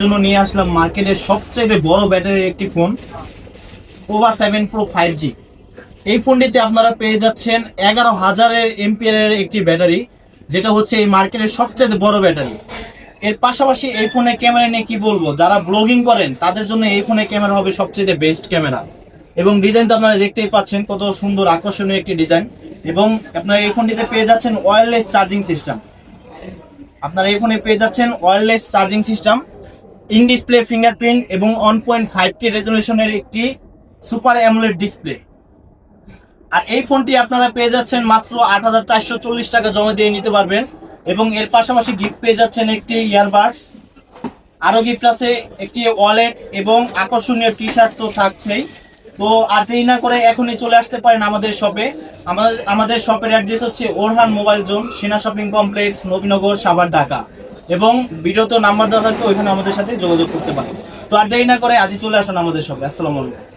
জন্য নিয়ে আসলাম মার্কেটের সবচেয়ে বড় ব্যাটারির একটি ফোন পোভা 7 Pro 5G। এই ফোনটিতে আপনারা পেয়ে যাচ্ছেন 11,000 এমপিয়ারের একটি ব্যাটারি, যেটা হচ্ছে এই মার্কেটের সবচেয়ে বড় ব্যাটারি। এর পাশাপাশি এই ফোনের ক্যামেরা নিয়ে কি বলবো, যারা ব্লগিং করেন তাদের জন্য এই ফোনের ক্যামেরা হবে সবচেয়ে বেস্ট ক্যামেরা। এবং ডিজাইন তো আপনারা দেখতেই পাচ্ছেন, কত সুন্দর আকর্ষণীয় একটি ডিজাইন। এবং আপনারা এই ফোনটিতে পেয়ে যাচ্ছেন ওয়্যারলেস চার্জিং সিস্টেম। আপনারা এই ফোনে পেয়ে যাচ্ছেন wireless charging system, in display fingerprint এবং 1.5K রেজলিউশনের একটি সুপার অ্যামোলেড ডিসপ্লে। আর এই ফোনটি আপনারা পেয়ে যাচ্ছেন মাত্র 8,440 টাকা জমা দিয়ে নিতে পারবেন। এবং এর পাশাপাশি গিফট পেয়ে যাচ্ছেন একটি ইয়ারবাডস, আরো গিফট আছে একটি ওয়ালেট এবং আকর্ষণীয় টি শার্ট তো থাকছেই। তো আর দেরি না করে এখনই চলে আসতে পারেন আমাদের শপে। আমাদের শপের অ্যাড্রেস হচ্ছে ওরহান মোবাইল জোন, সেনা শপিং কমপ্লেক্স, নবীনগর, সাভার, ঢাকা। এবং ভিডিওতে নাম্বার দেওয়া থাকবে, ওইখানে আমাদের সাথে যোগাযোগ করতে পারেন। তো আর দেরি না করে আজই চলে আসুন আমাদের শপে। আসসালামু আলাইকুম।